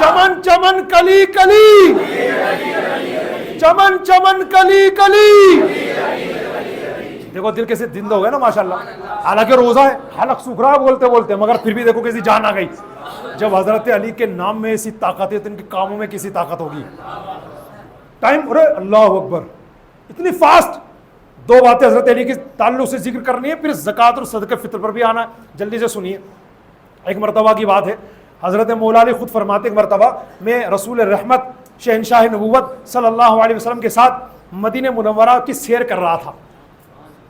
چمن چمن کلی کلی، چمن چمن کلی کلی. دیکھو دل کیسے زندہ ہو گیا نا ماشاءاللہ. حالانکہ روزہ ہے، حلق سوکھ رہا ہے بولتے بولتے، مگر پھر بھی دیکھو کیسی جان آ گئی. جب حضرت علی کے نام میں ایسی طاقت ہے تو ان کے کاموں میں کیسی طاقت ہوگی. ٹائم، ارے اللہ اکبر، اتنی فاسٹ. 2 باتیں حضرت علی کے تعلق سے ذکر کرنی ہے، پھر زکوٰۃ اور صدقہ فطر پر بھی آنا ہے. جلدی سے سنیے. ایک مرتبہ کی بات ہے، حضرت مولا علی خود فرماتے ایک مرتبہ میں رسول رحمت شہنشاہ نبوت صلی اللہ علیہ وسلم کے ساتھ مدینہ منورہ کی سیر کر رہا تھا،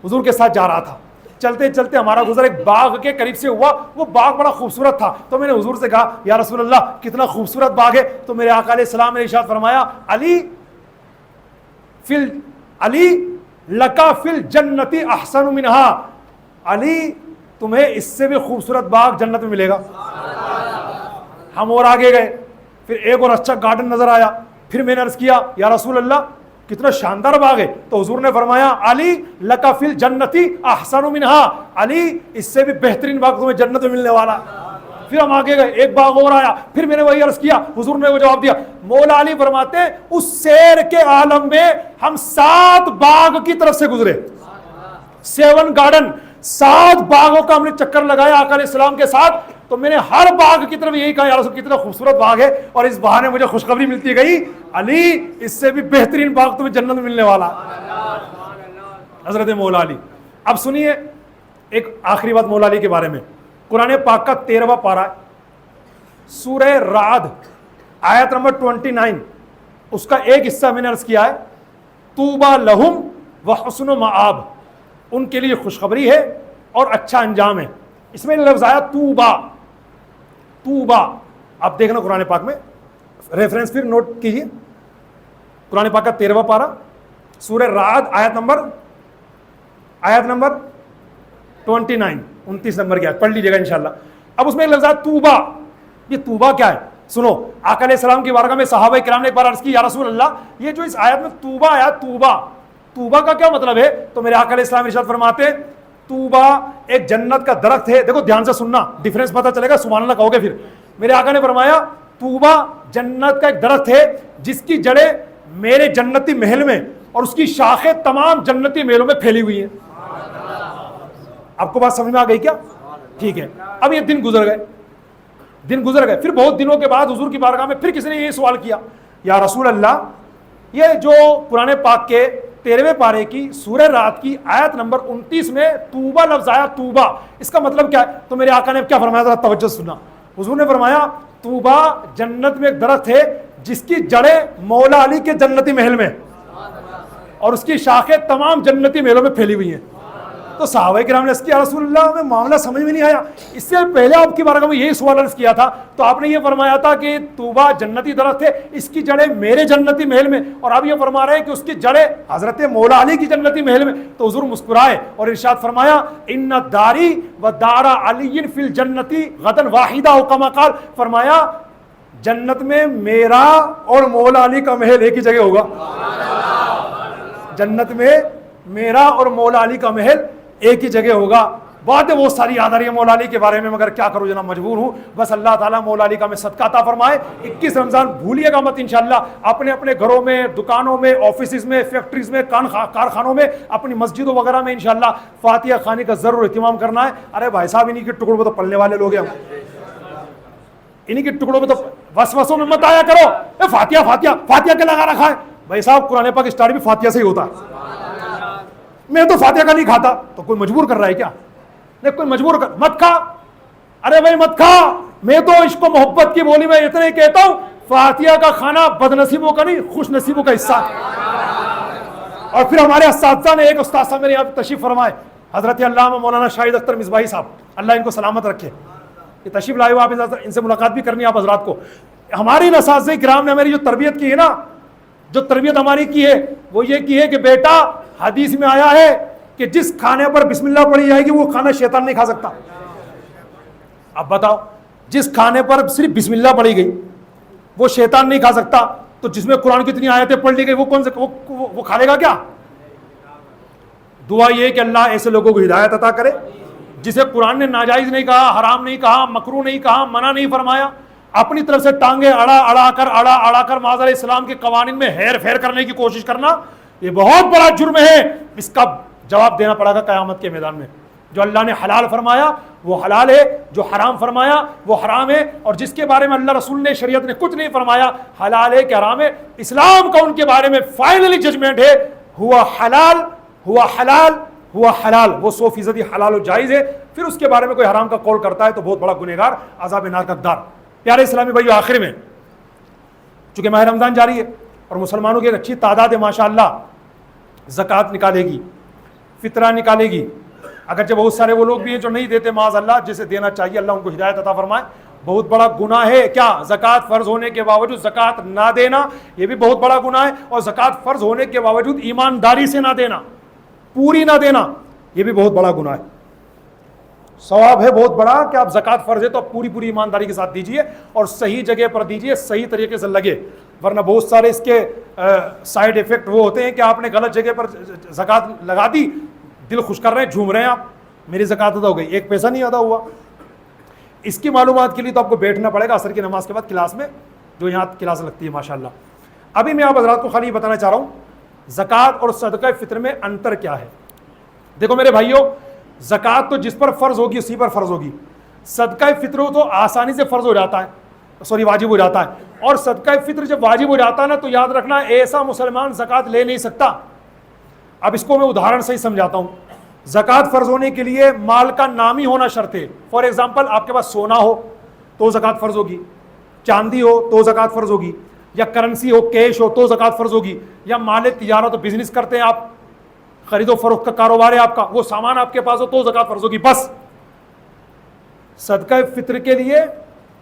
حضور کے ساتھ جا رہا تھا. چلتے چلتے ہمارا گزر ایک باغ کے قریب سے ہوا. وہ باغ بڑا خوبصورت تھا. تو میں نے حضور سے کہا یا رسول اللہ کتنا خوبصورت باغ ہے. تو میرے آقا علیہ السلام نے ارشاد فرمایا علی لکا فل جنتی احسن منہا، علی تمہیں اس سے بھی خوبصورت باغ جنت میں ملے گا. ہم اور آگے گئے، پھر ایک اور اچھا گارڈن نظر آیا. پھر میں نے عرض کیا یا رسول اللہ کتنا شاندار باغ ہے. تو حضور نے فرمایا علی لک فی الجنتی احسن منہا، علی اس سے بھی بہترین باغ تمہیں جنت میں ملنے والا. پھر ہم آگے گئے، ایک باغ اور آیا، پھر میں نے وہی عرض کیا، حضور نے وہ جواب دیا. مولا علی فرماتے ہیں اس سیر کے عالم میں ہم 7 باغ کی طرف سے گزرے، 7 گارڈن، 7 باغوں کا ہم نے چکر لگایا آقا علیہ السلام کے ساتھ. تو میں نے ہر باغ کی طرف یہی کہا یا رسول کتنا خوبصورت باغ ہے، اور اس بہانے مجھے خوشخبری ملتی گئی علی اس سے بھی بہترین باغ تمہیں جنت میں ملنے والا. حضرت مولا علی. اب سنیے ایک آخری بات مولا علی کے بارے میں. قرآن پاک کا 13واں پارہ سورہ رعد آیت نمبر 29، اس کا ایک حصہ میں نے عرض کیا ہے طوبی لہم وحسن مآب، ان کے لیے خوشخبری ہے اور اچھا انجام ہے. اس میں لفظ آیا طوبا، طوبا. آپ دیکھنا قرآن پاک میں ریفرنس پھر نوٹ کیجیے. قرآن پاک کا 13واں پارہ سورہ رعد آیت نمبر 29، 29 نمبر کی آیت پڑھ لیجیے گا انشاءاللہ. اب اس میں لفظ آیا طوبا. یہ طوبا کیا ہے سنو. آقا علیہ السلام کی بارگاہ میں صحابہ کرام نے ایک بار عرض کی یا رسول اللہ یہ جو اس آیت میں طوبا آیا، طوبا، طوبا کا کیا مطلب ہے؟ تو میرے آقا علیہ السلام ارشاد فرماتے ہیں طوبا ایک جنت کا درخت ہے. دیکھو دھیان سے سننا، ڈیفرنس پتہ چلے گا، سبحان اللہ کہو گے پھر. میرے آقا نے فرمایا طوبا جنت کا ایک درخت ہے جس کی جڑیں میرے جنتی محل میں اور اس کی شاخیں تمام جنتی محلوں میں پھیلی ہوئی ہیں. آپ کو بات سمجھ میں آ گئی کیا؟ ٹھیک ہے. اب یہ دن گزر گئے. پھر بہت دنوں کے بعد حضور کی بارگاہ میں پھر کسی نے یہ سوال کیا یا رسول اللہ یہ جو قرآن پاک کے 13ویں پارے کی سورہ رات کی آیت نمبر 29 میں طوبا لفظ آیا، طوبا اس کا مطلب کیا ہے؟ تو میرے آقا نے کیا فرمایا؟ ذرا توجہ سننا. حضور نے فرمایا طوبا جنت میں ایک درخت ہے جس کی جڑیں مولا علی کے جنتی محل میں اور اس کی شاخیں تمام جنتی محلوں میں پھیلی ہوئی ہیں. تو صحابہ کرام نے اس کی یا رسول اللہ میں معاملہ سمجھ میں نہیں آیا، اس سے پہلے آپ کی بارگاہ میں یہی سوال عرض کیا تھا تو آپ نے یہ فرمایا تھا کہ طوبا جنتی درخت ہے، اس کی جڑیں میرے جنتی محل میں، اور اب یہ فرما رہے ہیں کہ اس کی جڑیں حضرت مولا علی کی جنتی محل میں. تو حضور مسکرائے اور ارشاد فرمایا ان داری و دار علی فی الجنتی غدا واحدہ او کما قال، فرمایا جنت میں میرا اور مولا علی کا محل ایک ہی جگہ ہوگا. جنت میں میرا اور مولا علی کا محل ایک ہی جگہ ہوگا. باتیں بہت ساری یاد آ رہی ہے مولا علی کے بارے میں، مگر کیا کروں جناب مجبور ہوں. بس اللہ تعالیٰ مولا علی کا میں صدقہ عطا فرمائے. 21 رمضان بھولیے گا مت انشاءاللہ. اپنے اپنے گھروں میں، دکانوں میں، آفیسز میں، فیکٹریز میں، کارخانوں میں، اپنی مسجدوں وغیرہ میں انشاءاللہ فاتحہ خانی کا ضرور اہتمام کرنا ہے. ارے بھائی صاحب انہی کے ٹکڑوں پہ تو پلنے والے لوگ ہیں ہم، انہی کے ٹکڑوں پہ تو وسوسوں میں مت آیا کرو فاتحہ فاتحہ فاتحہ کے لگا رکھا ہے. بھائی صاحب قرآن پاک اسٹارٹ بھی فاتحہ سے ہی ہوتا ہے. میں تو فاتحہ کا نہیں کھاتا، تو کوئی مجبور کر رہا ہے کیا؟ نہیں کوئی مجبور کر مت کھا. ارے بھائی مت کھا. میں تو عشق و محبت کی بولی میں اتنا ہی کہتا ہوں فاتحہ کا کھانا بد نصیبوں کا نہیں خوش نصیبوں کا حصہ. اور پھر ہمارے اساتذہ نے، ایک استاد صاحب میرے یہاں تشریف فرمائے حضرت علامہ مولانا شاہد اختر مصباحی صاحب، اللہ ان کو سلامت رکھے. یہ تشریف لائے ہو، آپ ان سے ملاقات بھی کرنی ہے آپ حضرات کو. ہماری اساتذہ کرام نے ہماری جو تربیت کی ہے نا، جو تربیت ہماری کی ہے وہ یہ کی ہے کہ بیٹا حدیث میں آیا ہے کہ جس کھانے پر بسم اللہ پڑھی جائے گی وہ کھانا شیطان نہیں کھا سکتا. اب بتاؤ جس کھانے پر صرف بسم اللہ پڑھی گئی وہ شیطان نہیں کھا سکتا، تو جس میں قرآن کی اتنی آیتیں پڑھ لی گئی وہ کون سے وہ کھا لے گا کیا؟ دعا یہ کہ اللہ ایسے لوگوں کو ہدایت عطا کرے جسے قرآن نے ناجائز نہیں کہا، حرام نہیں کہا، مکروہ نہیں کہا، منع نہیں فرمایا، اپنی طرف سے ٹانگیں اڑا کر معاذ علیہ السلام کے قوانین میں ہیر پھیر کرنے کی کوشش کرنا، یہ بہت بڑا جرم ہے. اس کا جواب دینا پڑے گا قیامت کے میدان میں. جو اللہ نے حلال فرمایا وہ حلال ہے، جو حرام فرمایا وہ حرام ہے، اور جس کے بارے میں اللہ رسول نے، شریعت نے کچھ نہیں فرمایا حلال ہے کہ حرام ہے، اسلام کا ان کے بارے میں فائنلی ججمنٹ ہے ہوا حلال ہوا حلال ہوا حلال، وہ 100% حلال و جائز ہے. پھر اس کے بارے میں کوئی حرام کا قول کرتا ہے تو بہت بڑا گنہگار، عذاب نار کا حقدار. پیارے اسلامی بھائیو، آخر میں چونکہ ماہ رمضان جاری ہے اور مسلمانوں کی ایک اچھی تعداد ہے ماشاءاللہ زکوٰۃ نکالے گی، فطرہ نکالے گی، اگرچہ بہت سارے وہ لوگ بھی ہیں جو نہیں دیتے معاذ اللہ، جسے دینا چاہیے اللہ ان کو ہدایت عطا فرمائے. بہت بڑا گناہ ہے کیا؟ زکوٰۃ فرض ہونے کے باوجود زکوٰۃ نہ دینا، یہ بھی بہت بڑا گناہ ہے. اور زکوٰۃ فرض ہونے کے باوجود ایمانداری سے نہ دینا، پوری نہ دینا، یہ بھی بہت بڑا گناہ ہے. ثواب ہے بہت بڑا کہ آپ زکوٰۃ فرض ہے تو پوری ایمانداری کے ساتھ دیجیے اور صحیح جگہ پر دیجیے، صحیح طریقے سے لگے. ورنہ بہت سارے اس کے سائیڈ ایفیکٹ وہ ہوتے ہیں کہ آپ نے غلط جگہ پر زکوٰۃ لگا دی، دل خوش کر رہے ہیں، جھوم رہے ہیں آپ، میری زکوٰۃ ادا ہو گئی، ایک پیسہ نہیں ادا ہوا۔ اس کی معلومات کے لیے تو آپ کو بیٹھنا پڑے گا عصر کی نماز کے بعد کلاس میں، جو یہاں کلاس لگتی ہے ماشاءاللہ۔ ابھی میں آپ حضرات کو خالی بتانا چاہ رہا ہوں زکوٰۃ اور صدقہ فطر میں انتر کیا ہے۔ دیکھو میرے بھائیوں، زکوٰۃ تو جس پر فرض ہوگی اسی پر فرض ہوگی، صدقہ فطر تو آسانی سے فرض ہو جاتا ہے، واجب ہو جاتا ہے، اور صدقہ فطر جب واجب ہو جاتا ہے نا تو یاد رکھنا ایسا مسلمان زکوٰۃ لے نہیں سکتا۔ اب اس کو میں ادہرن سے ہی سمجھاتا ہوں۔ زکوٰۃ فرض ہونے کے لیے مال کا نامی ہونا شرط ہے۔ فار ایگزامپل آپ کے پاس سونا ہو تو زکوٰۃ فرض ہوگی، چاندی ہو تو زکوٰۃ فرض ہوگی، یا کرنسی ہو، کیش ہو تو زکوٰۃ فرض ہوگی، یا مال تجارت و بزنس کرتے ہیں آپ، خرید و فروخت کا کاروبار ہے آپ کا، وہ سامان آپ کے پاس ہو تو زکوٰۃ فرض ہوگی۔ بس صدقہ فطر کے لیے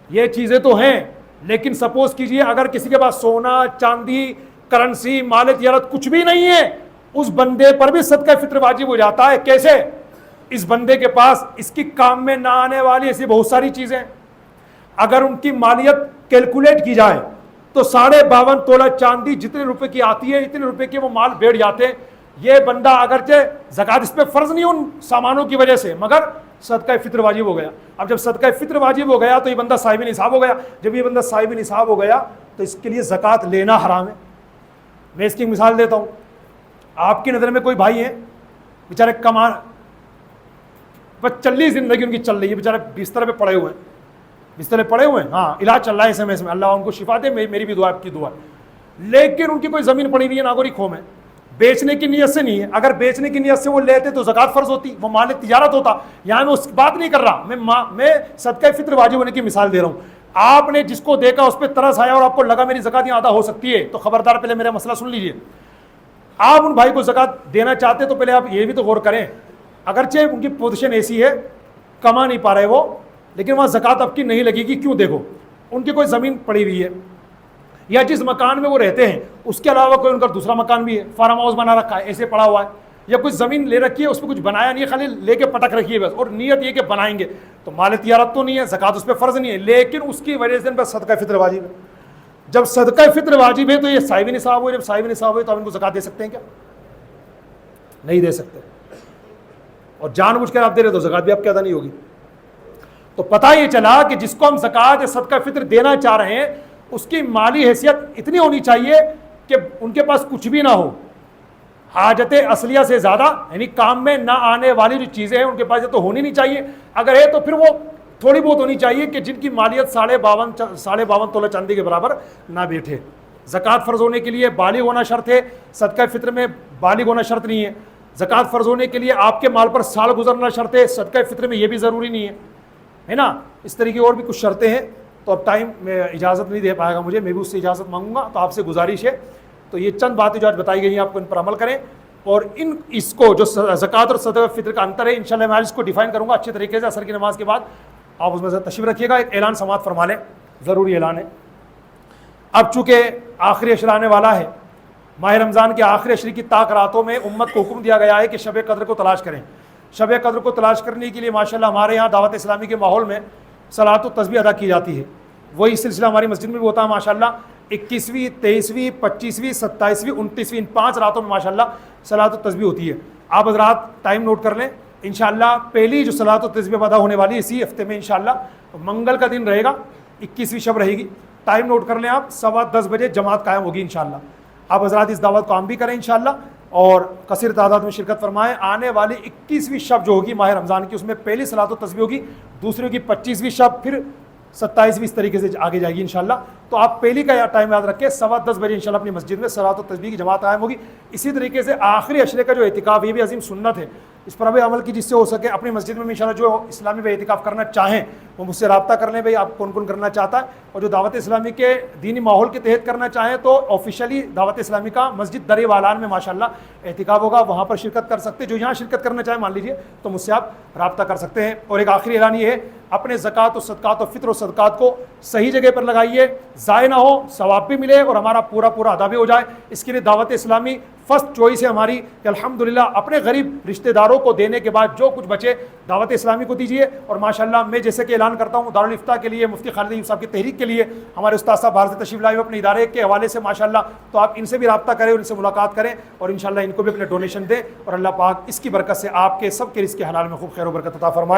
یہ چیزیں تو ہیں، لیکن سپوز کیجئے اگر کسی کے پاس سونا، چاندی، کرنسی، مال تجارت کچھ بھی نہیں ہے، اس بندے پر بھی صدقہ فطر واجب ہو جاتا ہے۔ کیسے؟ اس بندے کے پاس اس کی کام میں نہ آنے والی ایسی بہت ساری چیزیں، اگر ان کی مالیت کیلکولیٹ کی جائے تو 52.5 تولہ چاندی جتنے روپے کی آتی ہے اتنے روپے کے وہ مال بیٹھ جاتے ہیں۔ یہ بندہ اگرچہ زکوٰۃ اس پہ فرض نہیں ان سامانوں کی وجہ سے، مگر صدقہ فطر واجب ہو گیا۔ اب جب صدقہ فطر واجب ہو گیا تو یہ بندہ صاحب نصاب ہو گیا۔ جب یہ بندہ صاحب نصاب ہو گیا تو اس کے لیے زکوٰۃ لینا حرام ہے۔ میں اس کی مثال دیتا ہوں۔ آپ کی نظر میں کوئی بھائی ہیں بیچارے کمان، بس چلی زندگی ان کی چل رہی ہے، بیچارے بستر پہ پڑے ہوئے ہیں، بستر پہ پڑے ہوئے ہیں، ہاں علاج چل رہا ہے SMS میں، اللہ ان کو شفا دے، میری بھی دعا آپ کی دعا ہے۔ لیکن ان کی کوئی زمین پڑی ہوئی ہے ناگوری کھو میں، بیچنے کی نیت سے نہیں ہے۔ اگر بیچنے کی نیت سے وہ لیتے تو زکوٰۃ فرض ہوتی، وہ مال تجارت ہوتا۔ یہاں میں اس بات نہیں کر رہا، میں صدقہ فطر واجب ہونے کی مثال دے رہا ہوں۔ آپ نے جس کو دیکھا اس پہ ترس آیا اور آپ کو لگا میری زکوٰۃ یہاں ادا ہو سکتی ہے، تو خبردار پہلے میرا مسئلہ سن لیجئے۔ آپ ان بھائی کو زکوٰۃ دینا چاہتے تو پہلے آپ یہ بھی تو غور کریں، اگرچہ ان کی پوزیشن ایسی ہے کما نہیں پا رہے وہ، لیکن وہاں زکوٰۃ آپ کی نہیں لگے گی۔ کیوں؟ دیکھو ان کی کوئی زمین پڑی ہوئی ہے، یا جس مکان میں وہ رہتے ہیں اس کے علاوہ کوئی ان کا دوسرا مکان بھی ہے، فارم ہاؤس بنا رکھا ہے ایسے پڑا ہوا ہے، یا کوئی زمین لے رکھی ہے اس پہ کچھ بنایا نہیں ہے، خالی لے کے پٹک رکھی ہے بس، اور نیت یہ کہ بنائیں گے، تو مال تجارت تو نہیں ہے، زکوٰۃ اس پہ فرض نہیں ہے، لیکن اس کی وجہ سے ان پر صدقہ فطر واجب ہے۔ جب صدقہ فطر واجب ہے تو یہ صاحب نصاب ہوئے، جب صاحب نصاب ہوئے تو آپ ان کو زکوٰۃ دے سکتے ہیں کیا؟ نہیں دے سکتے، اور جان بوجھ کر آپ دے رہے تو زکوٰۃ بھی آپ کی ادا نہیں ہوگی۔ تو پتہ یہ چلا کہ جس کو ہم زکوٰۃ یا صدقہ فطر دینا چاہ رہے ہیں اس کی مالی حیثیت اتنی ہونی چاہیے کہ ان کے پاس کچھ بھی نہ ہو، حاجت اصلیہ سے زیادہ، یعنی کام میں نہ آنے والی جو چیزیں ہیں ان کے پاس یہ تو ہونی نہیں چاہیے، اگر ہے تو پھر وہ تھوڑی بہت ہونی چاہیے کہ جن کی مالیت 52.5 تولہ چاندی کے برابر نہ بیٹھے۔ زکوٰۃ فرض ہونے کے لیے بالغ ہونا شرط ہے، صدقہ فطر میں بالغ ہونا شرط نہیں ہے۔ زکوٰۃ فرض ہونے کے لیے آپ کے مال پر سال گزرنا شرط ہے، صدقہ فطر میں یہ بھی ضروری نہیں ہے نا۔ اس طرح کی اور بھی کچھ شرطیں ہیں، تو اب ٹائم میں اجازت نہیں دے پائے گا مجھے، میں بھی اس سے اجازت مانگوں گا، تو آپ سے گزارش ہے تو یہ چند باتیں جو آج بتائی گئی ہیں آپ کو ان پر عمل کریں، اور اس کو جو زکوٰۃ اور صدقہ فطر کا انتر ہے انشاءاللہ میں آج اس کو ڈیفائن کروں گا اچھے طریقے سے عصر کی نماز کے بعد۔ آپ اس میں سے تشریف رکھیے گا۔ ایک اعلان سماعت فرما لیں، ضروری اعلان ہے۔ اب چونکہ آخری عشر آنے والا ہے، ماہ رمضان کے آخری عشر کی طاق راتوں میں امت کو حکم دیا گیا ہے کہ شب قدر کو تلاش کریں۔ شب قدر کو تلاش کرنے کے لیے ماشاءاللہ ہمارے یہاں دعوت اسلامی کے ماحول میں صلاۃ و تسبیح ادا کی جاتی ہے، وہی سلسلہ ہماری مسجد میں بھی ہوتا ہے ماشاءاللہ۔ 21ویں، 23ویں، 25ویں، 27ویں، 29ویں، ان 5 راتوں میں ماشاءاللہ صلاۃ و تسبیح ہوتی ہے۔ آپ حضرات ٹائم نوٹ کر لیں، انشاءاللہ پہلی جو صلاۃ و تسبیح ادا ہونے والی اسی ہفتے میں انشاءاللہ منگل کا دن رہے گا، 21ویں شب رہے گی۔ ٹائم نوٹ کر لیں آپ، 10:15 بجے جماعت قائم ہوگی انشاءاللہ۔ آپ حضرات اس دعوت کو عام بھی کریں انشاءاللہ، اور کثیر تعداد میں شرکت فرمائیں۔ آنے والی 21ویں شب جو ہوگی ماہ رمضان کی، اس میں پہلی صلاۃ و تسبیح ہوگی، دوسری کی 25ویں شب، پھر 27ویں اس طریقے سے آگے جائے گی انشاءاللہ۔ تو آپ پہلی کا ٹائم یاد رکھیں، 10:15 بجے انشاءاللہ اپنی مسجد میں صلاۃ و تسبیح کی جماعت قائم ہوگی۔ اسی طریقے سے آخری عشرے کا جو اعتکاف، یہ بھی عظیم سنت ہے، اس پر بھی عمل کی جس سے ہو سکے۔ اپنی مسجد میں انشاءاللہ جو اسلامی میں اعتکاف کرنا چاہیں وہ مجھ سے رابطہ کر لیں، بھائی آپ کون کون کرنا چاہتا ہے، اور جو دعوت اسلامی کے دینی ماحول کے تحت کرنا چاہیں تو آفیشیلی دعوت اسلامی کا مسجد درے والان میں ماشاءاللہ اعتکاف ہوگا، وہاں پر شرکت کر سکتے ہیں۔ جو یہاں شرکت کرنا چاہیں مان لیجیے تو مجھ سے آپ رابطہ کر سکتے ہیں۔ اور ایک آخری اعلان یہ ہے، اپنے زکوٰۃ و صدقات و فطر و صدقات کو صحیح جگہ پر لگائیے، ضائع نہ ہو، ثواب بھی ملے اور ہمارا پورا ادا بھی ہو جائے۔ اس کے لیے دعوت اسلامی فرسٹ چوائس ہے ہماری کہ الحمدللہ اپنے غریب رشتہ داروں کو دینے کے بعد جو کچھ بچے دعوت اسلامی کو دیجیے۔ اور ماشاءاللہ میں جیسے کہ اعلان کرتا ہوں دارالفتہ کے لیے، مفتی خالد ایوب صاحب کی تحریک کے لیے ہمارے استاد صاحب باہر سے تشریف لائے ہوئے اپنے ادارے کے حوالے سے ماشاءاللہ، تو آپ ان سے بھی رابطہ کریں، ان سے ملاقات کریں اور انشاءاللہ ان کو بھی اپنے ڈونیشن دیں، اور اللہ پاک اس کی برکت سے آپ کے سب کے رزق کے حلال میں خوب خیر و برکت عطا فرمائے۔